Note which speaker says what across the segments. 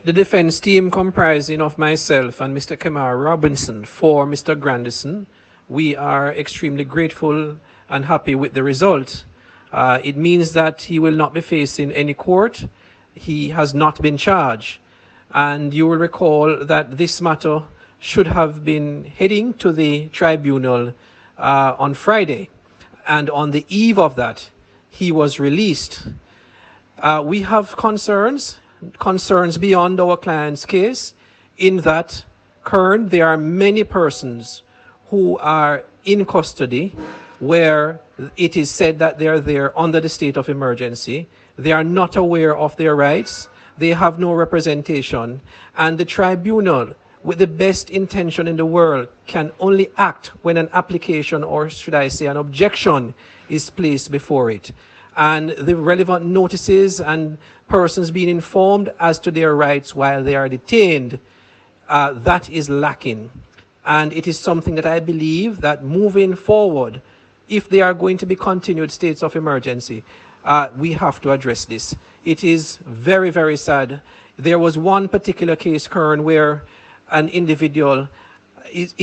Speaker 1: The defense team, comprising of myself and Mr. Kemar Robinson for Mr. Grandison, we are extremely grateful and happy with the result. It means that he will not be facing any court. He has not been charged. And you will recall that this matter should have been heading to the tribunal on Friday. And on the eve of that, he was released. We have concerns beyond our client's case, in that current there are many persons who are in custody where it is said that they are there under the state of emergency. They are not aware of their rights. They have no representation. And the tribunal, with the best intention in the world, can only act when an application, or should I say an objection, is placed before it. And the relevant notices and persons being informed as to their rights while they are detained, that is lacking. And it is something that I believe that moving forward, if there are going to be continued states of emergency, we have to address this. It is very, very sad. There was one particular case, Kern, where an individual is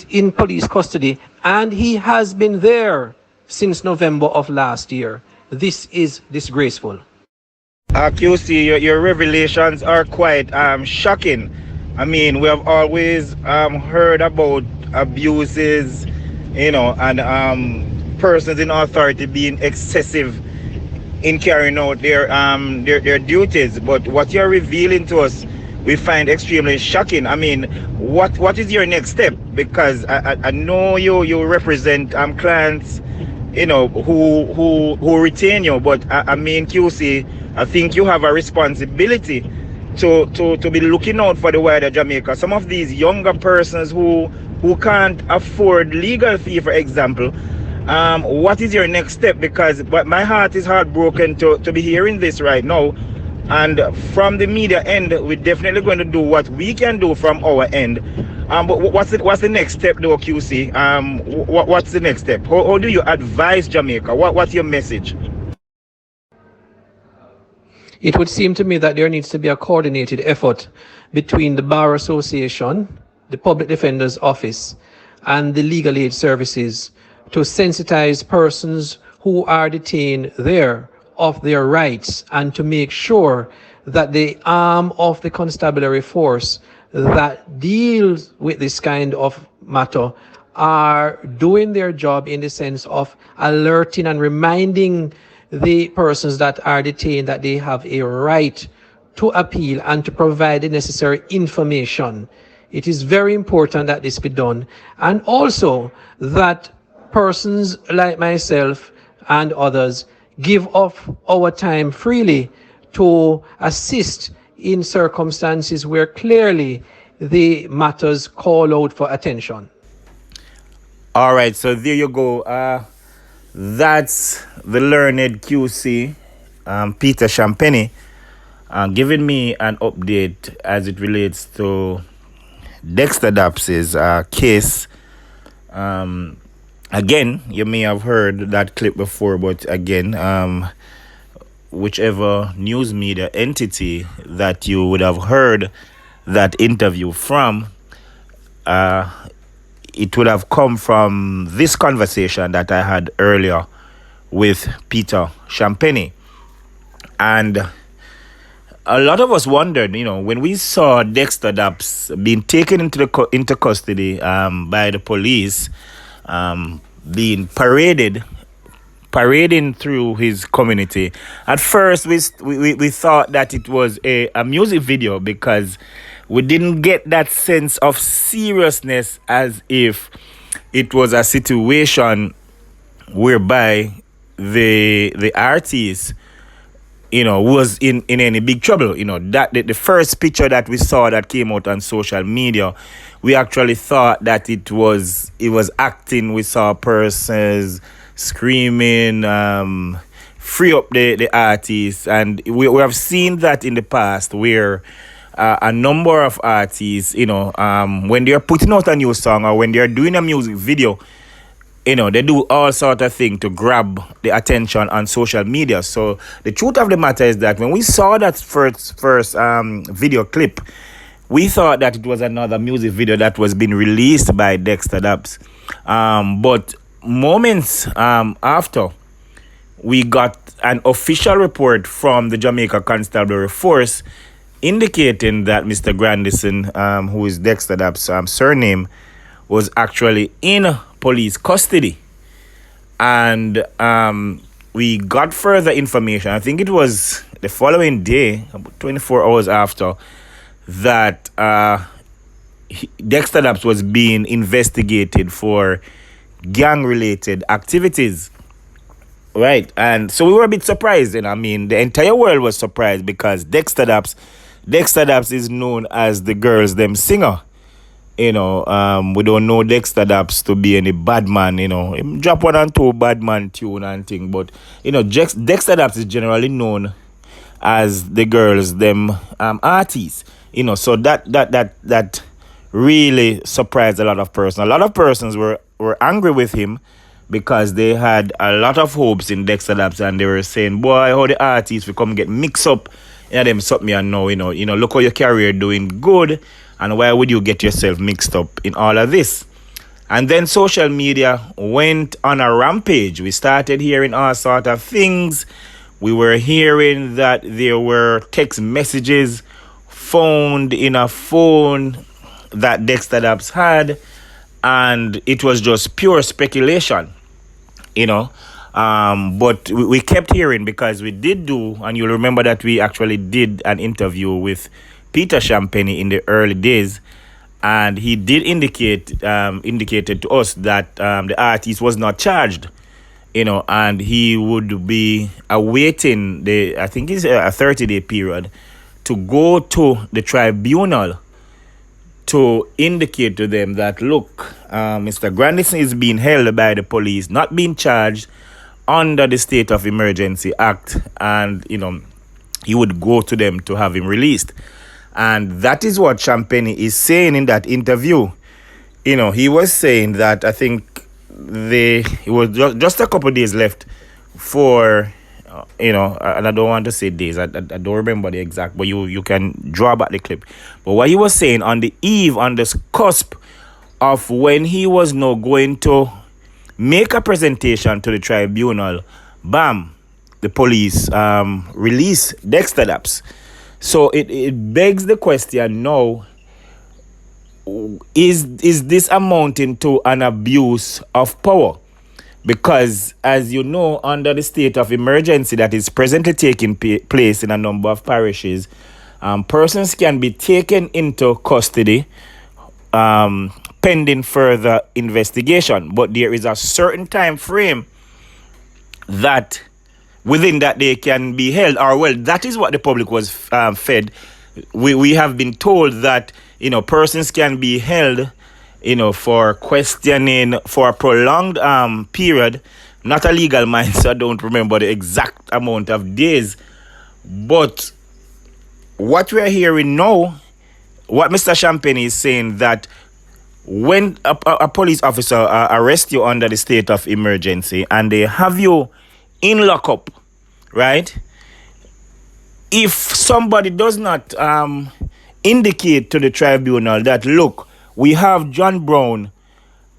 Speaker 1: in police custody, and he has been there since November of last year. This is disgraceful.
Speaker 2: QC, your revelations are quite shocking. I mean, we have always heard about abuses, and persons in authority being excessive in carrying out their duties. But what you're revealing to us, we find extremely shocking. I mean, what is your next step? Because I know you represent clients, who retain you, but I mean, QC, I think you have a responsibility to be looking out for the wider Jamaica. Some of these younger persons who can't afford legal fee, for example, what is your next step? Because my heart is heartbroken to be hearing this right now. And from the media end, we're definitely going to do what we can do from our end. But what's the next step, though, QC? What's the next step? How do you advise Jamaica? What's your message?
Speaker 1: It would seem to me that there needs to be a coordinated effort between the Bar Association, the Public Defender's Office, and the legal aid services to sensitize persons who are detained there of their rights, and to make sure that the arm of the constabulary force that deals with this kind of matter are doing their job in the sense of alerting and reminding the persons that are detained that they have a right to appeal and to provide the necessary information. It is very important that this be done, and also that persons like myself and others give up our time freely to assist in circumstances where clearly the matters call out for attention.
Speaker 2: All right, so there you go. That's the learned QC, Peter Champagnie, giving me an update as it relates to Dexta Daps' case. Again, you may have heard that clip before, but again, whichever news media entity that you would have heard that interview from, it would have come from this conversation that I had earlier with Peter Champagnie. And a lot of us wondered, when we saw Dexta Daps being taken into custody by the police, being parading through his community. At first, we thought that it was a music video, because we didn't get that sense of seriousness, as if it was a situation whereby the artist, was in any big trouble. That the first picture that we saw that came out on social media, we actually thought that it was acting. We saw persons screaming, free up the artists, and we have seen that in the past where a number of artists, when they're putting out a new song or when they're doing a music video, They do all sort of thing to grab the attention on social media. So the truth of the matter is that when we saw that first video clip, we thought that it was another music video that was being released by Dexta Daps. But moments after, we got an official report from the Jamaica Constabulary Force indicating that Mr. Grandison, who is Dexta Daps' surname, was actually in police custody. And we got further information. I think it was the following day, about 24 hours after, that Dexta Daps was being investigated for gang-related activities. Right. And so we were a bit surprised. I mean, the entire world was surprised because Dexta Daps is known as the girls' them singer. We don't know Dexta Daps to be any bad man, Him drop one and two bad man tune and thing. But, Dexta Daps is generally known as the girls, them artists, so that really surprised a lot of persons. A lot of persons were angry with him because they had a lot of hopes in Dexta Daps and they were saying, boy, how the artists will come get mixed up in them something and now, look how your career doing good. And why would you get yourself mixed up in all of this? And then social media went on a rampage. We started hearing all sort of things. We were hearing that there were text messages found in a phone that Dexta Daps had. And it was just pure speculation, But we kept hearing because we did do, and you'll remember that we actually did an interview with Peter Champagnie in the early days, and he did indicated to us that the artist was not charged, and he would be awaiting I think it's a 30-day period to go to the tribunal to indicate to them that, look, Mr. Grandison is being held by the police, not being charged under the State of Emergency Act, and, he would go to them to have him released. And that is what Champagnie is saying in that interview. He was saying that I think it was just a couple of days left for, and I don't want to say days. I don't remember the exact, but you can draw back the clip. But what he was saying on the cusp of when he was now going to make a presentation to the tribunal, bam, the police release Dexta Daps. So it begs the question now, is this amounting to an abuse of power? Because, as you know, under the state of emergency that is presently taking place in a number of parishes, persons can be taken into custody pending further investigation. But there is a certain time frame that within that they can be held, or well, that is what the public was fed. We have been told that persons can be held for questioning for a prolonged period, not a legal mind, so I don't remember the exact amount of days. But what we're hearing now, what Mr. Champagnie is saying, that when a police officer arrests you under the state of emergency and they have you in lockup, right? If somebody does not indicate to the tribunal that, look, we have John Brown,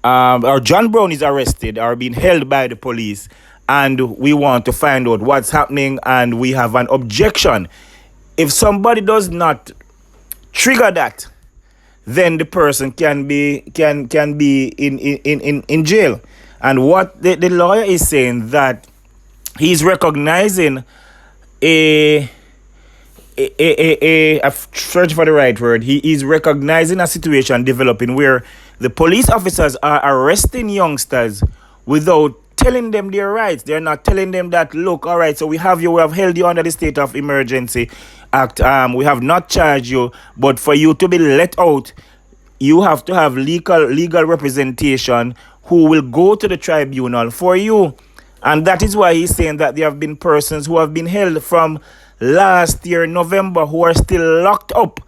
Speaker 2: or John Brown is arrested or being held by the police, and we want to find out what's happening and we have an objection. If somebody does not trigger that, then the person can be in jail. And what the lawyer is saying, that he's recognizing I'm searching for the right word. He is recognizing a situation developing where the police officers are arresting youngsters without telling them their rights. They're not telling them that, look, all right, so we have held you under the State of Emergency Act. We have not charged you, but for you to be let out, you have to have legal representation who will go to the tribunal for you. And that is why he's saying that there have been persons who have been held from last year, November, who are still locked up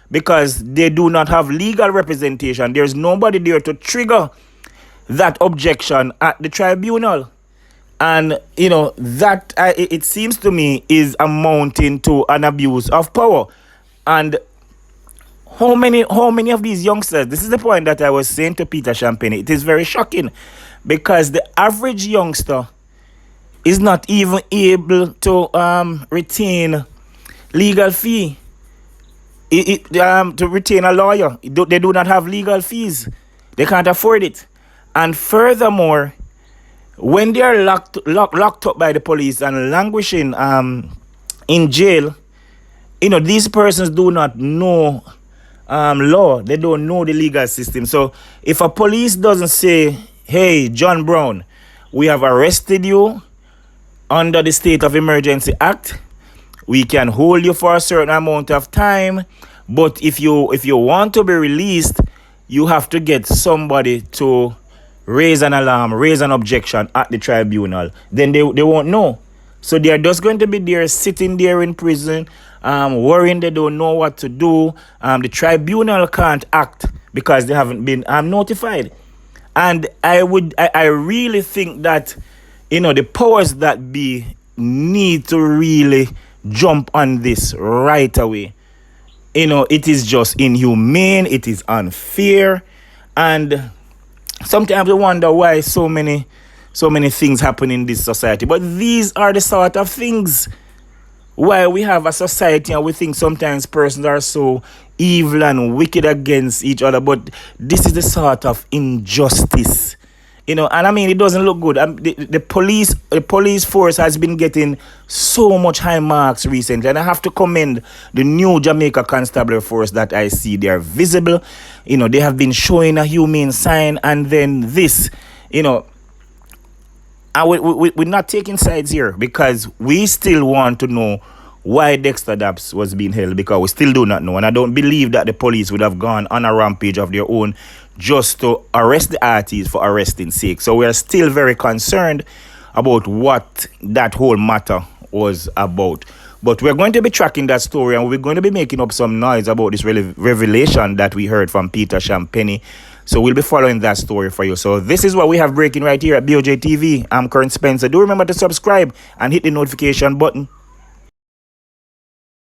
Speaker 2: because they do not have legal representation. There's nobody there to trigger that objection at the tribunal. And, that it seems to me is amounting to an abuse of power. And how many of these youngsters, this is the point that I was saying to Peter Champagnie, it is very shocking because the average youngster is not even able to retain legal fee. To retain a lawyer, they do not have legal fees. They can't afford it. And furthermore, when they are locked up by the police and languishing in jail, these persons do not know law. They don't know the legal system. So if a police doesn't say, hey, John Brown, we have arrested you under the State of Emergency Act, we can hold you for a certain amount of time, but if you want to be released, you have to get somebody to raise an alarm, raise an objection at the tribunal. Then they won't know. So they are just going to be there, sitting there in prison, worrying they don't know what to do. The tribunal can't act because they haven't been notified. And I really think that, the powers that be need to really jump on this right away. It is just inhumane, it is unfair, and sometimes I wonder why so many things happen in this society. But these are the sort of things why we have a society and we think sometimes persons are so evil and wicked against each other. But this is the sort of injustice. And I mean, it doesn't look good. The police force has been getting so much high marks recently. And I have to commend the new Jamaica Constabulary Force that I see. They are visible. They have been showing a humane sign. And then this, and we're not taking sides here because we still want to know why Dexta Daps was being held, because we still do not know. And I don't believe that the police would have gone on a rampage of their own just to arrest the artist for arresting sake. So we are still very concerned about what that whole matter was about. But we're going to be tracking that story, and we're going to be making up some noise about this revelation that we heard from Peter Champagnie. So we'll be following that story for you. So this is what we have breaking right here at BOJTV. I'm Kern Spencer. Do remember to subscribe and hit the notification button.